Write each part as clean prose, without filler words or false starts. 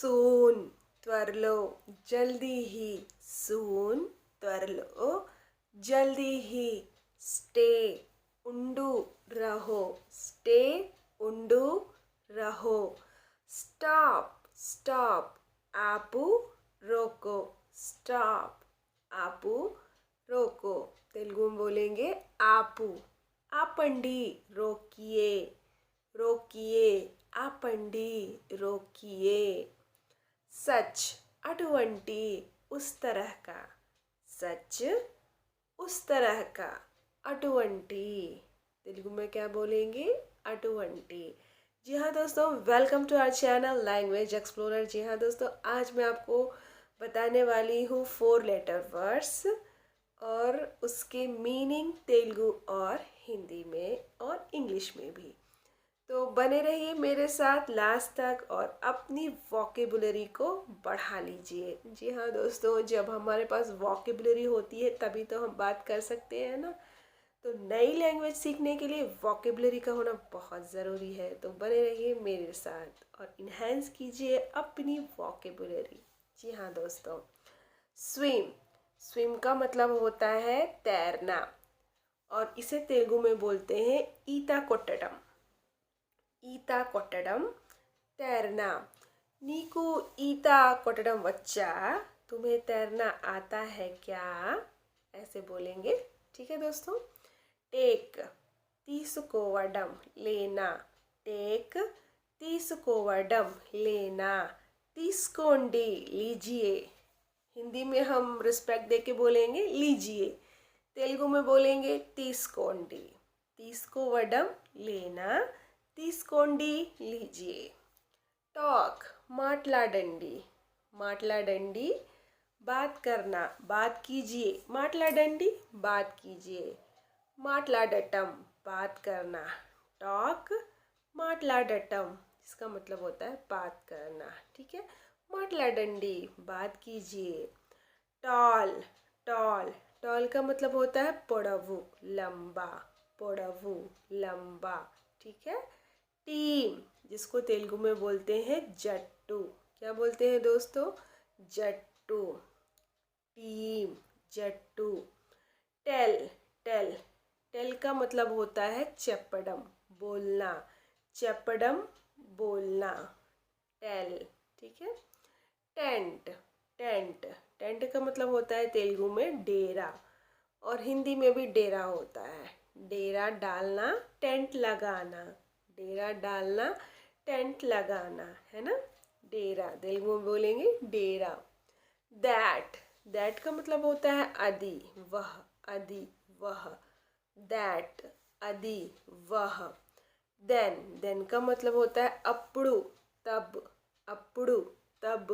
सून त्वरलो जल्दी ही, सून त्वरलो जल्दी ही। स्टे उंडू रहो, स्टे उंडू रहो। स्टॉप स्टॉप आपू रोको, स्टॉप आपू रोको। तेलुगु में बोलेंगे आपू। आपंडी रोकिए, रोकिए आपंडी रोकिए। सच अटवंटी उस तरह का, सच उस तरह का। अटवंटी तेलुगु में क्या बोलेंगे? अटवंटी। जी हाँ दोस्तों, welcome to our channel language explorer. जी हाँ दोस्तों, आज मैं आपको बताने वाली हूँ 4 लेटर वर्ड्स और उसके मीनिंग तेलुगु और हिंदी में और इंग्लिश में भी। तो बने रहिए मेरे साथ लास्ट तक और अपनी वोकेबुलरी को बढ़ा लीजिए। जी हाँ दोस्तों, जब हमारे पास वोकेबुलरी होती है तभी तो हम बात कर सकते हैं ना। तो नई लैंग्वेज सीखने के लिए वोकेबुलरी का होना बहुत ज़रूरी है। तो बने रहिए मेरे साथ और इन्हेंस कीजिए अपनी वोकेबुलरी। जी हाँ दोस्तों, स्विम, स्विम का मतलब होता है तैरना और इसे तेलुगु में बोलते हैं ईता कोट्टडम। ईता कोट्टडम तैरना। नीकू ईता कोट्टडम वच्चा, तुम्हें तैरना आता है क्या? ऐसे बोलेंगे। ठीक है दोस्तों। टेक तीसुकोवडम लेना, टेक तीसुकोवडम लेना। तीसकोंडी लीजिए, हिंदी में हम रिस्पेक्ट दे के बोलेंगे लीजिए, तेलुगु में बोलेंगे तीसकोंडी। तीसकोवडम लेना, तीसकोंडी लीजिए। टॉक माटलाडंडी, माटलाडंडी बात करना, बात कीजिए। माटलाडंडी बात कीजिए। माटलाडटम बात करना। टॉक माटलाडटम, इसका मतलब होता है बात करना। ठीक है, माटलाडंडी बात कीजिए। टॉल, टॉल, टॉल का मतलब होता है पोड़वू, लंबा, पोड़वू लंबा। ठीक है। टीम, जिसको तेलुगु में बोलते हैं जट्टू। क्या बोलते हैं दोस्तों? Jattu. Team Jattu. Tell, tell, tell का मतलब होता है चप्पडम, बोलना, चप्पडम बोलना। टेल। ठीक है। टेंट, टेंट, टेंट का मतलब होता है तेलुगु में डेरा और हिंदी में भी डेरा होता है। डेरा डालना, टेंट लगाना, डेरा डालना, टेंट लगाना, है ना। डेरा तेलुगु में बोलेंगे डेरा। दैट, दैट का मतलब होता है अदि, वह, अदि वह। दैट अदि वह। देन, देन का मतलब होता है अప్పుడు, तब, अప్పుడు तब,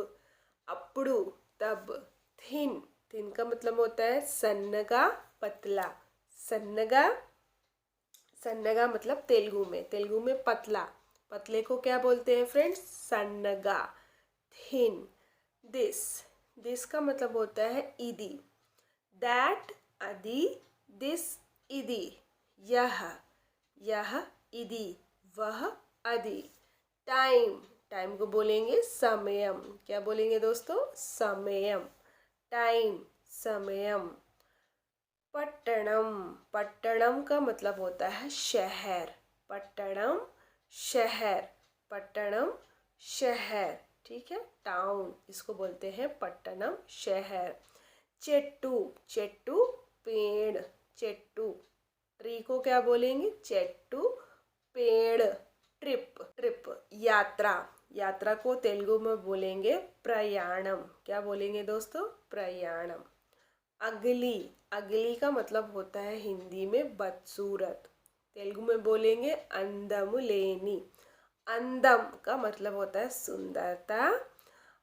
अప్పుడు तब। थिन, थिन का मतलब होता है सन्नगा, पतला, सन्नगा। सन्नगा मतलब तेलुगु में पतला, पतले को क्या बोलते हैं फ्रेंड्स? सन्नगा। थिन। दिस, दिस का मतलब होता है इदी। दैट अदि, दिस इदी, यह, यह इदी, वह अदि। टाइम, टाइम को बोलेंगे समयम। क्या बोलेंगे दोस्तों? समयम। टाइम, समयम। पट्टणम, पट्टणम का मतलब होता है शहर, पट्टणम शहर, पट्टणम शहर। ठीक है, टाउन, इसको बोलते हैं पट्टणम शहर। चेट्टू, चेट्टू पेड़, चेट्टू, ट्री को क्या बोलेंगे? चेट्टू पेड़। ट्रिप, ट्रिप यात्रा, यात्रा को तेलुगु में बोलेंगे प्रयाणम। क्या बोलेंगे दोस्तों? प्रयाणम। अगली, अगली का मतलब होता है हिंदी में बदसूरत, तेलुगु में बोलेंगे अंदमुलेनी। अंदम का मतलब होता है सुंदरता,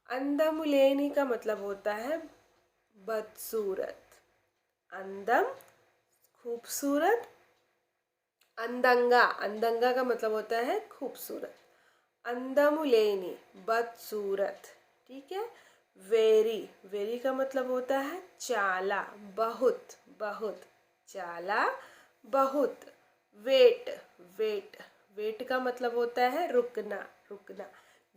अंदमुलेनी का मतलब होता है बदसूरत। अंदम खूबसूरत, अंदंगा, अंदंगा का मतलब होता है खूबसूरत। अंदमुलेनी बदसूरत। ठीक है। वेरी, वेरी का मतलब होता है चाला, बहुत, बहुत, चाला बहुत। वेट, वेट, वेट का मतलब होता है रुकना, रुकना।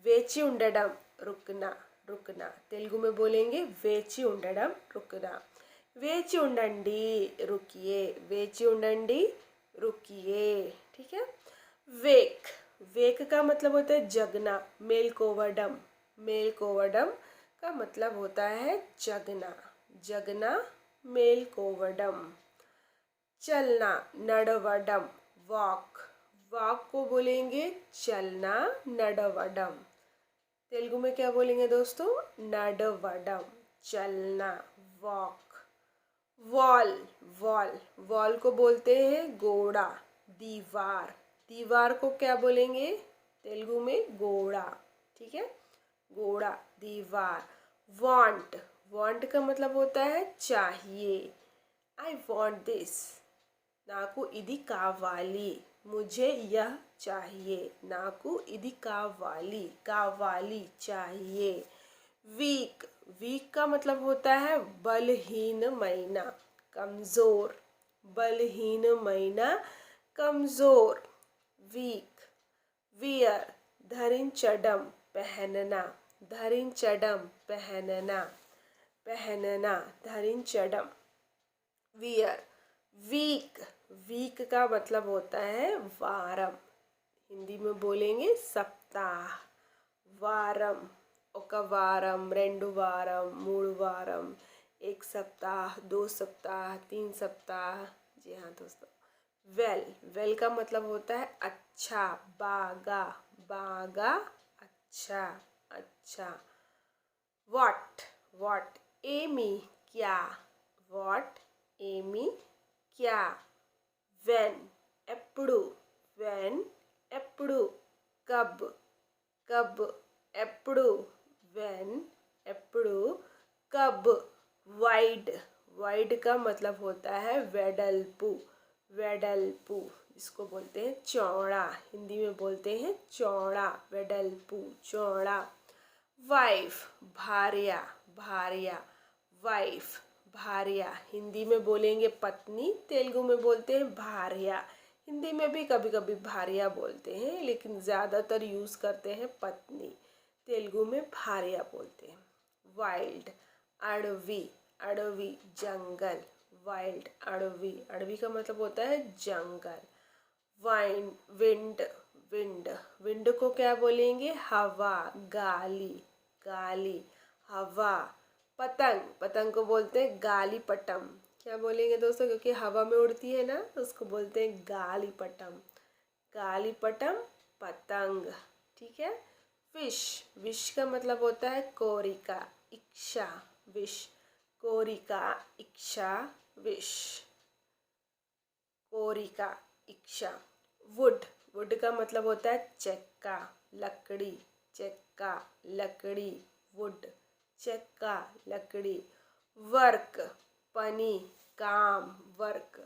वेची उंडडम रुकना रुकना, तेलुगु में बोलेंगे वेची उंडडम रुकना। वेची उंडंडी रुकिए, वेची उंडंडी रुकिए, ठीक है। वेक, वेक का मतलब होता है जगना। मेलकोवडम, मेलकोवडम का मतलब होता है जगना, जगना मेलकोवडम। चलना नडवडम, वॉक, वॉक को बोलेंगे चलना नडवडम। तेलुगु में क्या बोलेंगे दोस्तों? नडवडम, चलना, वॉक। वॉल, वॉल, वॉल को बोलते हैं गोड़ा, दीवार, दीवार को क्या बोलेंगे तेलुगु में? गोड़ा, ठीक है, गोड़ा, दीवार। वांट, वांट का मतलब होता है चाहिए। आई वॉन्ट दिस, नाकु इदी कावाली, मुझे यह चाहिए। नाकु इदी कावाली, कावाली चाहिए। वीक, वीक का मतलब होता है बलहीन मैना, कमज़ोर, बलहीन मैना, कमज़ोर। वीक। वियर, धरिंचडम पहनना, धरिंचडम पहनना, पहनना, धरिंचडम। वियर। वीक, वीक का मतलब होता है वारम, हिंदी में बोलेंगे सप्ताह। वारम, ఒక వారం, 2 వారం, 3 వారం, 1 सप्ताह, 2 सप्ताह, 3 सप्ताह। जी हाँ दोस्तों। वेल, वेल का मतलब होता है अच्छा, बागा, बागा, अच्छा, अच्छा। व्हाट, व्हाट, एमी क्या, व्हाट, एमी क्या। వెన్, ఎప్పుడు, వెన్, ఎప్పుడు। కబ్, కబ్, ఎప్పుడు, వెన్, ఎప్పుడు। कब, वाइड, वाइड का मतलब होता है वेडल्पू, वेडल्पू, इसको बोलते हैं चौड़ा, हिंदी में बोलते हैं चौड़ा, वेडल्पू, चौड़ा। वाइफ, भार्या, भार्या, वाइफ, भार्या, हिंदी में बोलेंगे पत्नी, तेलुगु में बोलते हैं भार्या। हिंदी में भी कभी कभी भार्या बोलते हैं, लेकिन ज़्यादातर यूज़ करते हैं पत्नी, तेलुगु में भार्या बोलते हैं। वाइल्ड, अड़वी, अड़वी, जंगल, वाइल्ड, अड़वी, अड़वी का मतलब होता है जंगल। वाइन, विंड, विंड, विंड को क्या बोलेंगे? हवा, गाली, गाली, हवा। पतंग, पतंग को बोलते हैं गालीपटम, क्या बोलेंगे दोस्तों? क्योंकि हवा में उड़ती है ना, तो उसको बोलते हैं गालीपटम, गालीपटम, पतंग, ठीक है। विश, विश का मतलब होता है कोरिका, इच्छा, विश, कोरिका, इच्छा, विश, कोरिका, इच्छा। वुड, वुड का मतलब होता है चक्का, लकड़ी, चक्का, लकड़ी, वुड, चक्का, लकड़ी। वर्क, पनी, काम, वर्क,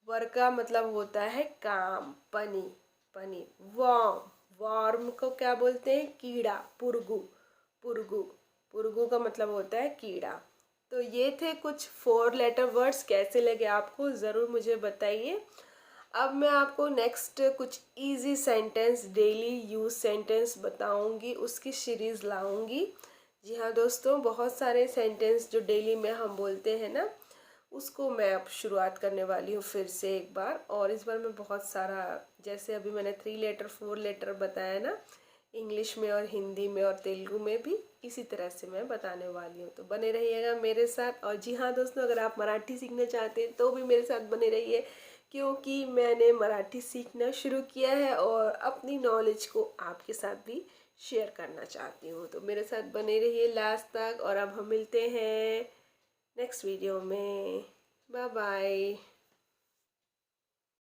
वर्क का मतलब होता है काम, पनी, पनी। वॉर्म, वॉर्म को क्या बोलते हैं? कीड़ा, पुरगु, पुरगु, पुरगु का मतलब होता है कीड़ा। तो ये थे कुछ 4 लेटर वर्ड्स, कैसे लगे आपको ज़रूर मुझे बताइए। अब मैं आपको नेक्स्ट कुछ easy sentence, daily use sentence बताऊंगी, उसकी सीरीज़ लाऊंगी। जी हाँ दोस्तों, बहुत सारे सेंटेंस जो डेली में हम बोलते हैं ना, उसको मैं अब शुरुआत करने वाली हूँ फिर से एक बार। और इस बार मैं बहुत सारा, जैसे अभी मैंने 3 लेटर 4 लेटर बताया ना, इंग्लिश में और हिंदी में और तेलुगु में भी इसी तरह से मैं बताने वाली हूँ। तो बने रहिएगा मेरे साथ। और जी हाँ दोस्तों, अगर आप मराठी सीखना चाहते हैं तो भी मेरे साथ बने रहिए, क्योंकि मैंने मराठी सीखना शुरू किया है और अपनी नॉलेज को आपके साथ भी शेयर करना चाहती हूँ। तो मेरे साथ बने रहिए लास्ट तक। और अब हम मिलते हैं नेक्स्ट वीडियो में। Bye bye.